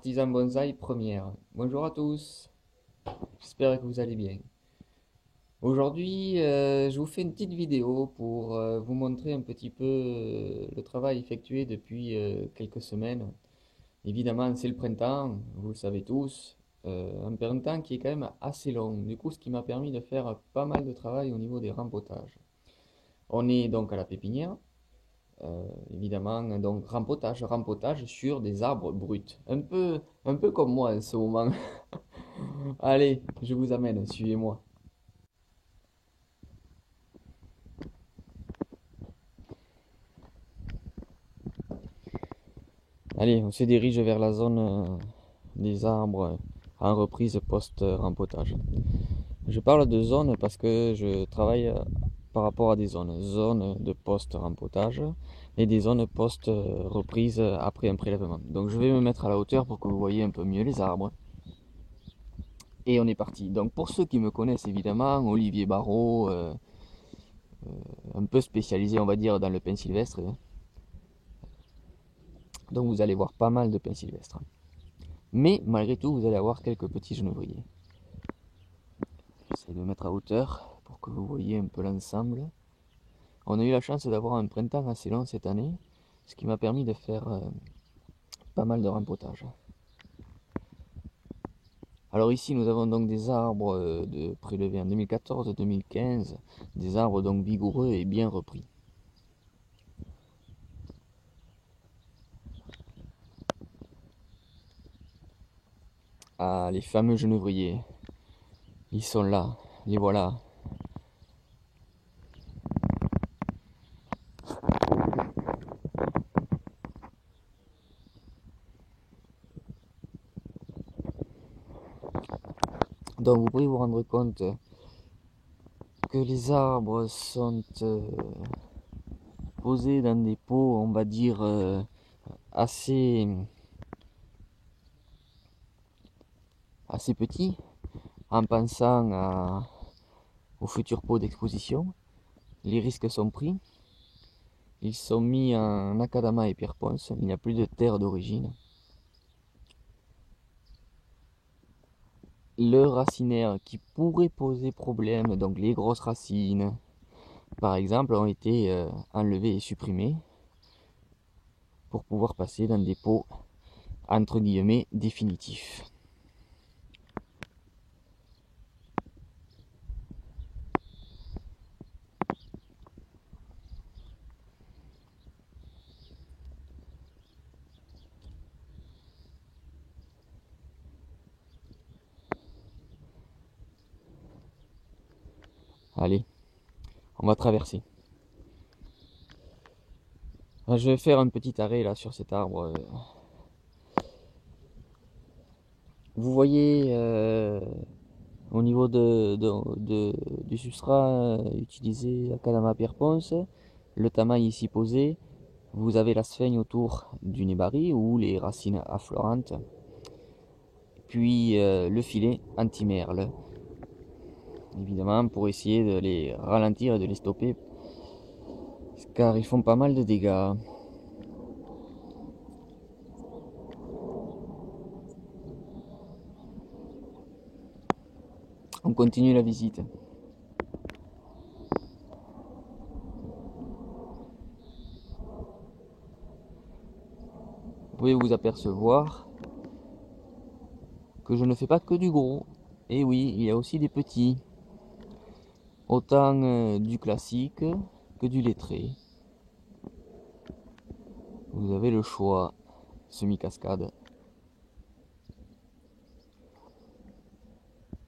artisan bonsaï première. Bonjour à tous, j'espère que vous allez bien. Aujourd'hui, je vous fais une petite vidéo pour vous montrer un petit peu le travail effectué depuis quelques semaines. Évidemment, c'est le printemps, vous le savez tous, un printemps qui est quand même assez long. Du coup, ce qui m'a permis de faire pas mal de travail au niveau des rempotages. On est donc à la pépinière. Évidemment, donc rempotage sur des arbres bruts. Un peu comme moi en ce moment. Allez, je vous amène, suivez-moi. Allez, on se dirige vers la zone des arbres en reprise post-rempotage. Je parle de zone parce que je travaille par rapport à des zones. Zones de post-rempotage et des zones post-reprise après un prélèvement. Donc je vais me mettre à la hauteur pour que vous voyez un peu mieux les arbres. Et on est parti. Donc pour ceux qui me connaissent évidemment, Olivier Barrault, un peu spécialisé on va dire dans le pin sylvestre. Donc vous allez voir pas mal de pins sylvestres. Mais malgré tout vous allez avoir quelques petits genévriers. J'essaie de me mettre à hauteur pour que vous voyez un peu l'ensemble. On a eu la chance d'avoir un printemps assez long cette année, ce qui m'a permis de faire pas mal de rempotage. Alors ici nous avons donc des arbres prélevés en 2014-2015, des arbres donc vigoureux et bien repris. Ah, les fameux genévriers, ils sont là, les voilà. Donc vous pouvez vous rendre compte que les arbres sont posés dans des pots, on va dire, assez, assez petits, en pensant aux futurs pots d'exposition. Les risques sont pris. Ils sont mis en acadama et pierre ponce. Il n'y a plus de terre d'origine. Le racinaire qui pourrait poser problème, donc les grosses racines, par exemple, ont été enlevés et supprimés pour pouvoir passer dans des pots entre guillemets définitifs. Allez, on va traverser. Je vais faire un petit arrêt là sur cet arbre. Vous voyez au niveau du substrat utilisé Akadama pierre ponce, le tamaï ici posé, vous avez la sphaigne autour du nébari ou les racines affleurantes, puis le filet anti-merle, évidemment pour essayer de les ralentir et de les stopper, car ils font pas mal de dégâts. On continue la visite. Vous pouvez vous apercevoir que je ne fais pas que du gros. Et oui, il y a aussi des petits. Autant du classique que du lettré. Vous avez le choix. Semi-cascade.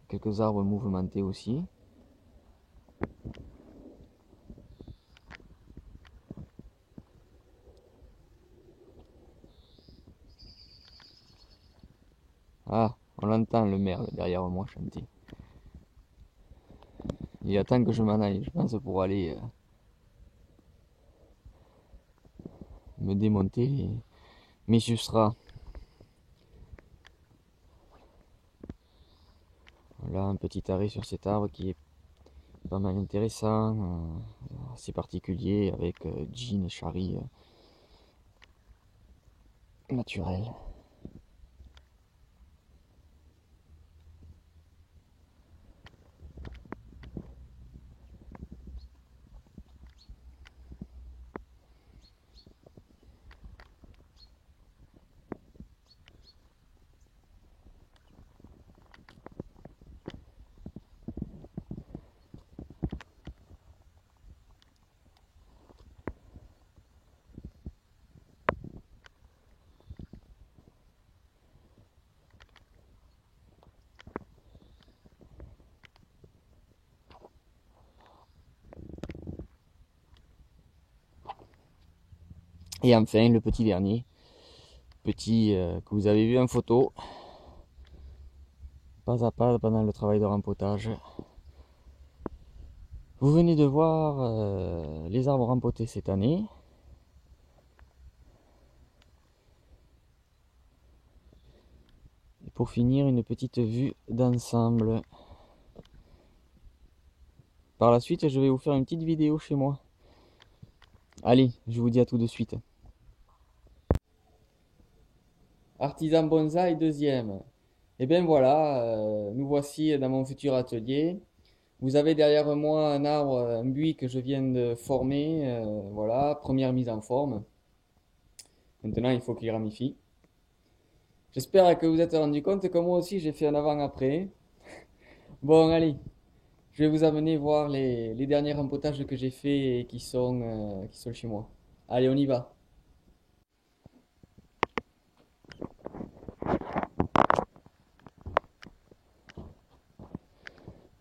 Quelques arbres mouvementés aussi. Ah, on l'entend le merle derrière moi chanter. Il attend que je m'en aille, je pense, pour aller me démonter mes substrats. Voilà un petit arrêt sur cet arbre qui est pas mal intéressant, assez particulier avec jean et Shari naturel. Et enfin, le petit dernier, que vous avez vu en photo, pas à pas pendant le travail de rempotage. Vous venez de voir les arbres rempotés cette année. Et pour finir, une petite vue d'ensemble. Par la suite, je vais vous faire une petite vidéo chez moi. Allez, je vous dis à tout de suite. Artisan bonsaï deuxième. Et bien voilà, nous voici dans mon futur atelier. Vous avez derrière moi un arbre, un buis que je viens de former. Voilà, première mise en forme. Maintenant, il faut qu'il ramifie. J'espère que vous vous êtes rendu compte que moi aussi j'ai fait un avant-après. Bon, allez, je vais vous amener voir les derniers rempotages que j'ai fait et qui sont chez moi. Allez, on y va.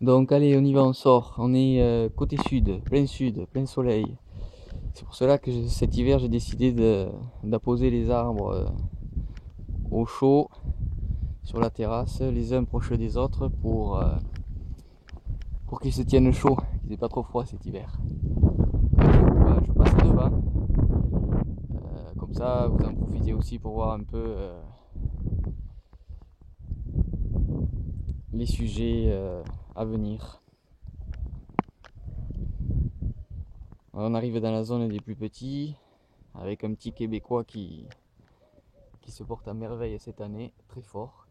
Donc allez, on y va, on sort. On est côté sud, plein soleil. C'est pour cela que cet hiver j'ai décidé d'apposer les arbres au chaud sur la terrasse, les uns proches des autres pour qu'ils se tiennent chauds, qu'il n'ait pas trop froid cet hiver. Je passe devant. Comme ça, vous en profitez aussi pour voir un peu les sujets à venir. On arrive dans la zone des plus petits, avec un petit Québécois qui se porte à merveille cette année, très fort.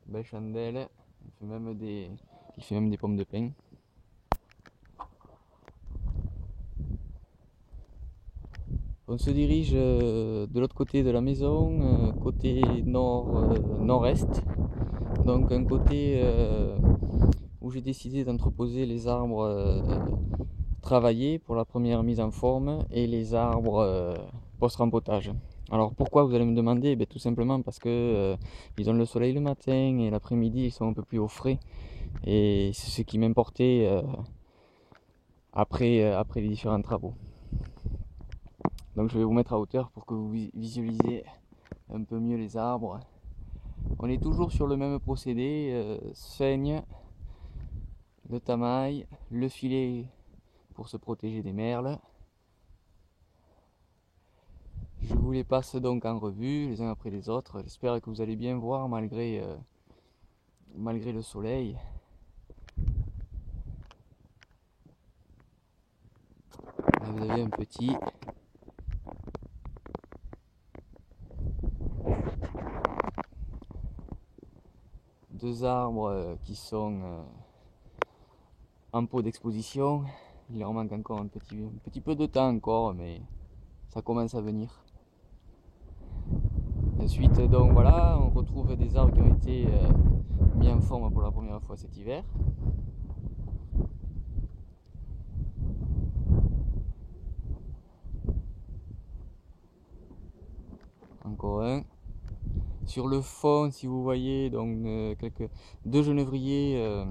Belle chandelle, il fait même des pommes de pin. On se dirige de l'autre côté de la maison, côté nord-est. Donc un côté où j'ai décidé d'entreposer les arbres travaillés pour la première mise en forme et les arbres post-rempotage. Alors pourquoi, vous allez me demander? Tout simplement parce que ils ont le soleil le matin et l'après-midi ils sont un peu plus au frais. Et c'est ce qui m'importait après les différents travaux. Donc je vais vous mettre à hauteur pour que vous visualisez un peu mieux les arbres. On est toujours sur le même procédé, seigne, le tamaille, le filet pour se protéger des merles. Je vous les passe donc en revue les uns après les autres. J'espère que vous allez bien voir malgré le soleil. Là, vous avez un petit. Deux arbres qui sont en pot d'exposition. Il leur manque encore un petit peu de temps encore, mais ça commence à venir. Ensuite, donc voilà, on retrouve des arbres qui ont été mis en forme pour la première fois cet hiver. Encore un. Sur le fond, si vous voyez, donc deux genévriers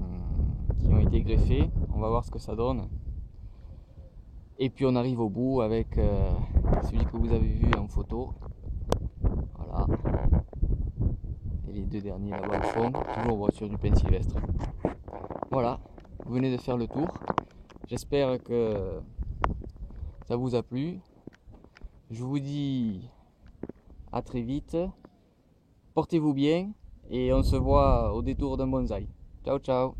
qui ont été greffés. On va voir ce que ça donne. Et puis on arrive au bout avec celui que vous avez vu en photo. Voilà. Et les deux derniers là-bas au fond, toujours sur du pin sylvestre. Voilà, vous venez de faire le tour. J'espère que ça vous a plu. Je vous dis à très vite. Portez-vous bien et on se voit au détour d'un bonsaï. Ciao ciao.